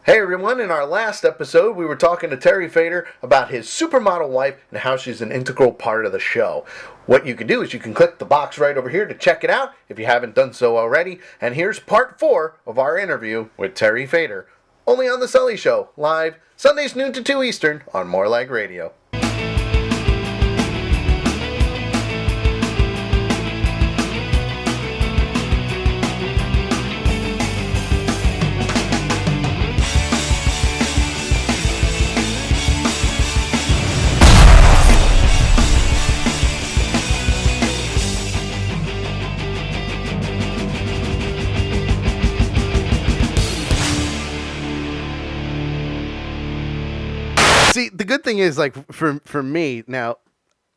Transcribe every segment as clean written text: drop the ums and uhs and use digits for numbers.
Hey everyone, in our last episode we were talking to Terry Fator about his supermodel wife and how she's an integral part of the show. What you can do is you can click the box right over here to check it out if you haven't done so already. And here's part 4 of our interview with Terry Fator, only on the Sully Show, live Sundays noon to 2 Eastern on More Like Radio. See, the good thing is, like, for me now,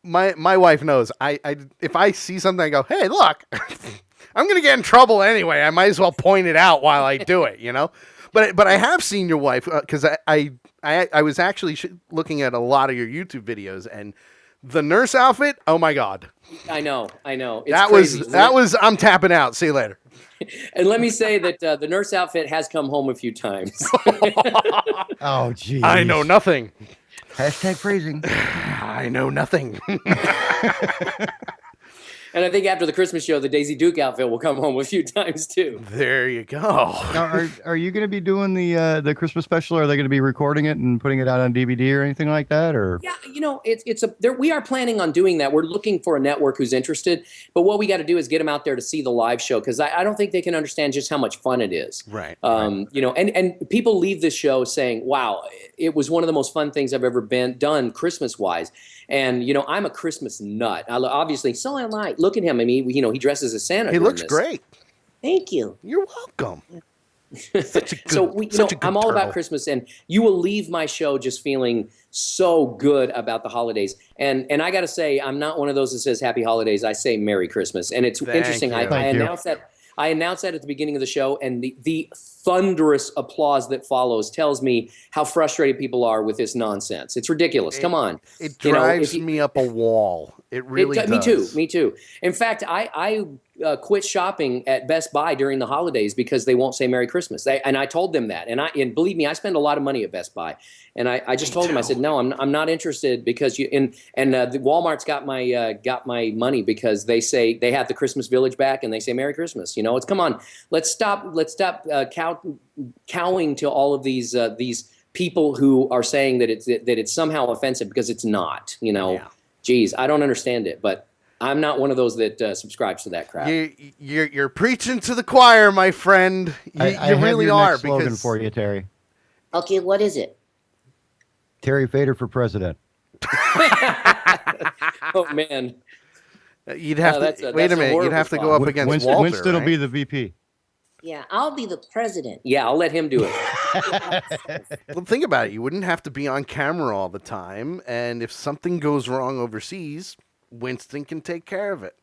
my wife knows. I if I see something, I go, "Hey, look, I'm gonna get in trouble anyway. I might as well point it out while I do it, you know." But I have seen your wife because I was actually looking at a lot of your YouTube videos, and the nurse outfit. Oh my God! I know. It's that crazy. was. I'm tapping out. See you later. And let me say that the nurse outfit has come home a few times. Oh, geez. I know nothing. Hashtag phrasing. I know nothing. And I think after the Christmas show, the Daisy Duke outfit will come home a few times too. There you go. Now, are you going to be doing the Christmas special? Or are they going to be recording it and putting it out on DVD or anything like that? Or Yeah, you know, we are planning on doing that. We're looking for a network who's interested, but what we got to do is get them out there to see the live show because I don't think they can understand just how much fun it is. Right. You know, and people leave this show saying, "Wow, it was one of the most fun things I've ever done Christmas wise." And you know, I'm a Christmas nut. Obviously, so am I. Look at him. I mean, you know, he dresses as Santa. He looks this. great. Thank you. You're welcome. Such a good, So I'm all turtle. about Christmas, and you will leave my show just feeling so good about the holidays. And I got to say, I'm not one of those that says Happy Holidays. I say Merry Christmas, and it's interesting. you. I announced that at the beginning of the show, and the thunderous applause that follows tells me how frustrated people are with this nonsense. It's ridiculous. Come on. It drives me up a wall. It really does. Me too. In fact, I quit shopping at Best Buy during the holidays because they won't say Merry Christmas. And I told them that. And believe me, I spend a lot of money at Best Buy. And I just told them, I said, no, I'm not interested because the Walmart's got my money because they say they have the Christmas Village back and they say Merry Christmas. You know, come on, let's stop cowing to all of these people who are saying that it's somehow offensive because it's not. You know, Geez, I don't understand it, but I'm not one of those that subscribes to that crap. You're preaching to the choir, my friend. I really have your are. next slogan for you, Terry. Okay, what is it? Terry Fator for president. Oh man, you'd have to wait a minute. You'd have to go up against Winston. Walter. Winston will right? be the VP. Yeah, I'll be the president. yeah, I'll let him do it. Well, think about it. You wouldn't have to be on camera all the time, and if something goes wrong overseas, Winston can take care of it.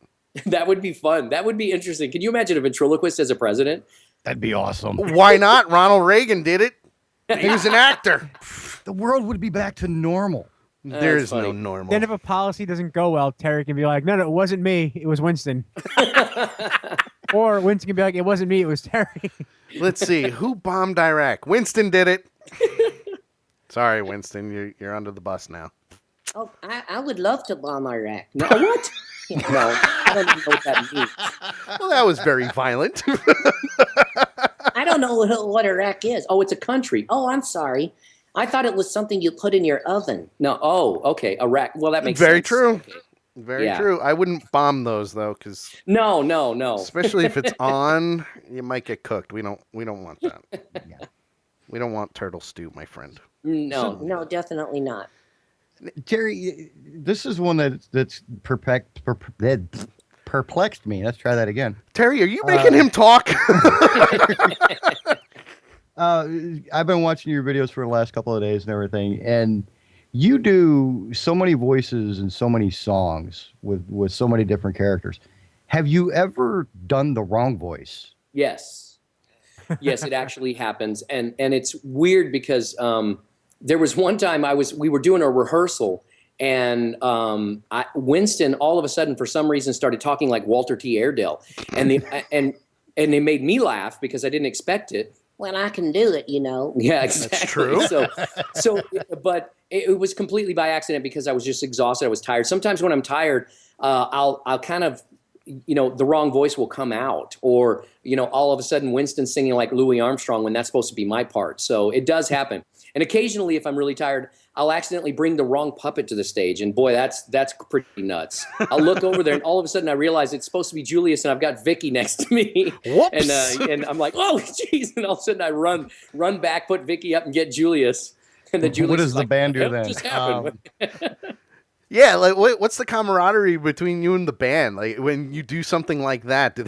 That would be fun. That would be interesting. Can you imagine a ventriloquist as a president? That'd be awesome. Why not? Ronald Reagan did it. He was an actor. The world would be back to normal. There's no funny. normal. Then if a policy doesn't go well, Terry can be like, no, it wasn't me. It was Winston. Or Winston can be like, it wasn't me. It was Terry. Let's see. Who bombed Iraq? Winston did it. Sorry, Winston. You're under the bus now. Oh, I would love to bomb Iraq. No, what? No, I don't even know what that means. Well, that was very violent. I don't know what Iraq is. Oh, it's a country. Oh, I'm sorry. I thought it was something you put in your oven. No. Oh, okay. Iraq. Well, that makes Very sense. true. Okay. Very Yeah. true. I wouldn't bomb those though, because No. especially if it's on, you might get cooked. We don't want that. We don't want turtle stew, my friend. No. No, definitely not. Terry, this is one that's perplexed me. Let's try that again. Terry, are you making him talk? I've been watching your videos for the last couple of days and everything, and you do so many voices and so many songs with so many different characters. Have you ever done the wrong voice? Yes, it actually happens, and it's weird because there was one time we were doing a rehearsal, and Winston all of a sudden for some reason started talking like Walter T. Airedale, and it made me laugh because I didn't expect it. Well, I can do it, you know. Yeah, exactly. That's true. But it was completely by accident because I was just exhausted. I was tired. Sometimes when I'm tired, I'll kind of, the wrong voice will come out, or, all of a sudden Winston's singing like Louis Armstrong when that's supposed to be my part. So it does happen. And occasionally, if I'm really tired, I'll accidentally bring the wrong puppet to the stage. And boy, that's pretty nuts. I'll look over there and all of a sudden I realize it's supposed to be Julius and I've got Vicky next to me. Whoops. And I'm like, oh, jeez. And all of a sudden I run back, put Vicky up and get Julius. And then Julius What does is the like, band do "What then?" just happened?" Yeah, like what's the camaraderie between you and the band? Like when you do something like that, do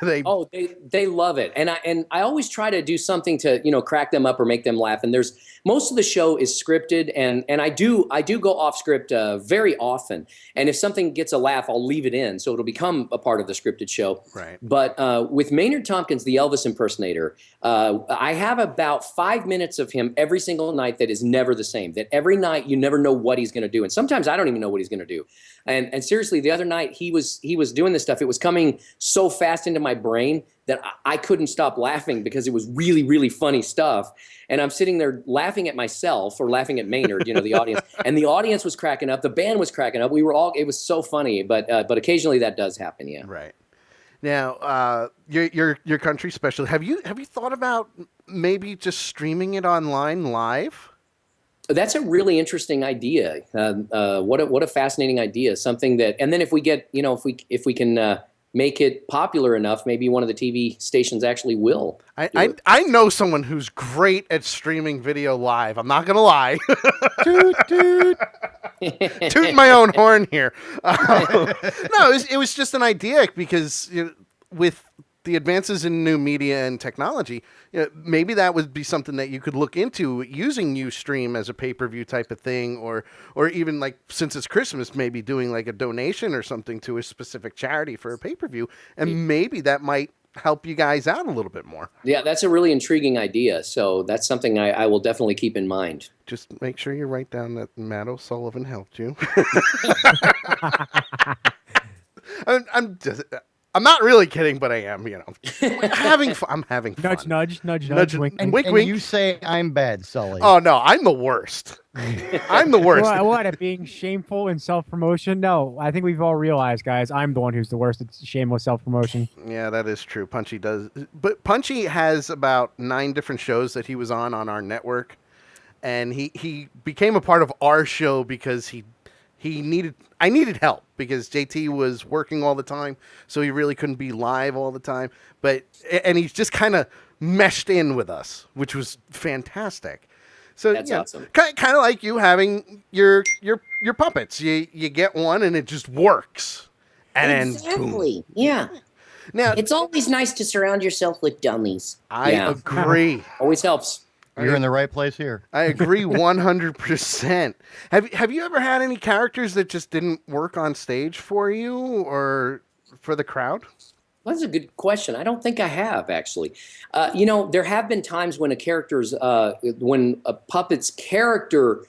they? Oh, they love it, and I always try to do something to crack them up or make them laugh. And there's most of the show is scripted, and I do go off script very often. And if something gets a laugh, I'll leave it in, so it'll become a part of the scripted show. Right. But with Maynard Tompkins, the Elvis impersonator, I have about 5 minutes of him every single night that is never the same. That every night you never know what he's going to do, and sometimes I don't even know what he's going to do. And seriously, the other night he was doing this stuff. It was coming so fast into my brain that I couldn't stop laughing because it was really, really funny stuff. And I'm sitting there laughing at myself or laughing at Maynard, the audience. And the audience was cracking up. The band was cracking up. It was so funny. But occasionally that does happen. Yeah. Right. Now, your country special. Have you thought about maybe just streaming it online live? That's a really interesting idea. What a fascinating idea. Something that, and then if we get, if we can make it popular enough, maybe one of the TV stations actually will. I know someone who's great at streaming video live. I'm not gonna lie. Toot toot. Toot my own horn here. No, it was just an idea because with the advances in new media and technology, maybe that would be something that you could look into using Ustream as a pay-per-view type of thing, or even like since it's Christmas, maybe doing like a donation or something to a specific charity for a pay-per-view, and maybe that might help you guys out a little bit more. Yeah, that's a really intriguing idea. So that's something I will definitely keep in mind. Just make sure you write down that Matt O'Sullivan helped you. I'm not really kidding, but I am, having fun. I'm having fun. Nudge, wink. And wink, wink. you say I'm bad, Sully. Oh, no, I'm the worst. I'm the worst. What, at being shameful and self-promotion? No, I think we've all realized, guys, I'm the one who's the worst at shameless self-promotion. Yeah, that is true. Punchy does. But Punchy has about 9 different shows that he was on our network. And he became a part of our show because I needed help because JT was working all the time, so he really couldn't be live all the time. And he's just kind of meshed in with us, which was fantastic. So that's awesome. Kind of like you having your puppets. You get one and it just works. And Exactly. Then, Yeah. now It's always nice to surround yourself with dummies. I agree. Always helps. You're in the right place here. I agree 100%. Have you ever had any characters that just didn't work on stage for you or for the crowd? Well, that's a good question. I don't think I have, actually. There have been times when when a puppet's character,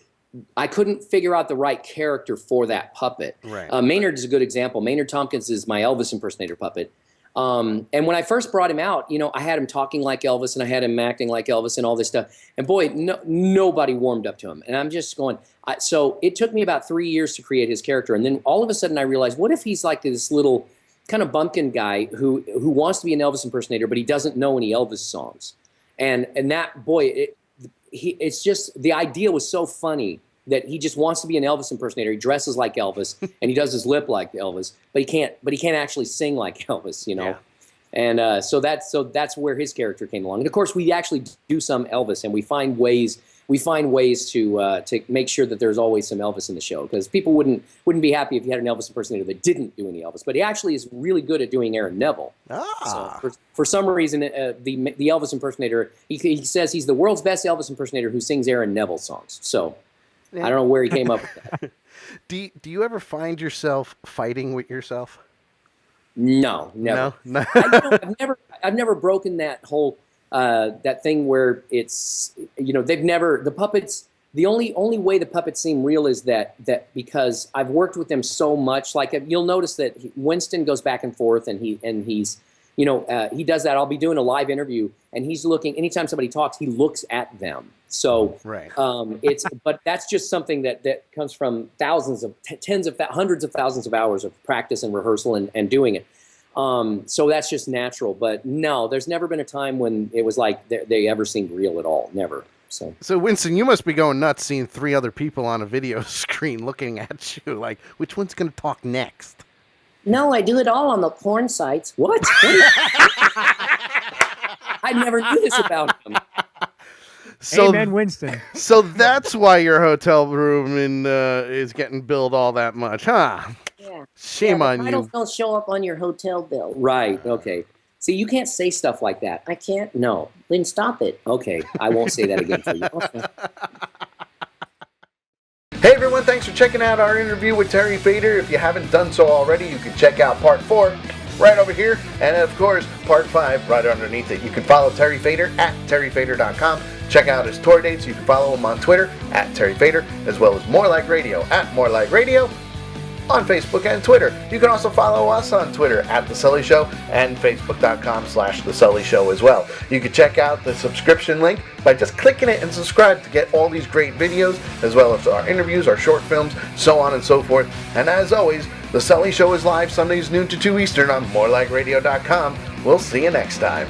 I couldn't figure out the right character for that puppet. Right. Maynard is a good example. Maynard Tompkins is my Elvis impersonator puppet. And when I first brought him out, I had him talking like Elvis and I had him acting like Elvis and all this stuff. And boy, nobody warmed up to him. And I'm just going, so it took me about 3 years to create his character. And then all of a sudden I realized, what if he's like this little kind of bumpkin guy who wants to be an Elvis impersonator, but he doesn't know any Elvis songs. And that, boy, it's just, the idea was so funny that he just wants to be an Elvis impersonator. He dresses like Elvis and he does his lip like Elvis, but he can't actually sing like Elvis, Yeah. And so that's where his character came along. And of course, we actually do some Elvis, and we find ways to make sure that there's always some Elvis in the show, because people wouldn't be happy if you had an Elvis impersonator that didn't do any Elvis. But he actually is really good at doing Aaron Neville. So for some reason, the Elvis impersonator, he says he's the world's best Elvis impersonator who sings Aaron Neville songs. So. Yeah. I don't know where he came up with that. Do you ever find yourself fighting with yourself? No, never. No? I've never broken that whole that thing where it's the puppets. The only way the puppets seem real is that because I've worked with them so much. Like you'll notice that Winston goes back and forth, and he's he does that. I'll be doing a live interview, and he's looking. Anytime somebody talks, he looks at them. So Right. but that's just something that comes from hundreds of thousands of hours of practice and rehearsal and doing it. So that's just natural. But no, there's never been a time when it was like they ever seemed real at all. Never. So Winston, you must be going nuts seeing 3 other people on a video screen looking at you. Like, which one's going to talk next? No, I do it all on the porn sites. what? I never knew this about him. So, Amen, Winston. so that's why your hotel room is getting billed all that much, huh? Yeah. Shame the on titles you. don't show up on your hotel bill. Right. Okay. See, you can't say stuff like that. I can't. No. Then stop it. Okay. I won't say that again for you. Okay. Hey everyone, thanks for checking out our interview with Terry Fator. If you haven't done so already, you can check out part 4 right over here, and of course part 5 right underneath it. You can follow Terry Fator at terryfator.com. Check out his tour dates. You can follow him on Twitter at Terry Fator, as well as More Like Radio at More Like Radio on Facebook and Twitter. You can also follow us on Twitter at The Sully Show and Facebook.com/The Sully Show as well. You can check out the subscription link by just clicking it and subscribe to get all these great videos, as well as our interviews, our short films, so on and so forth. And as always, The Sully Show is live Sundays noon to 2 Eastern on morelikeradio.com. We'll see you next time.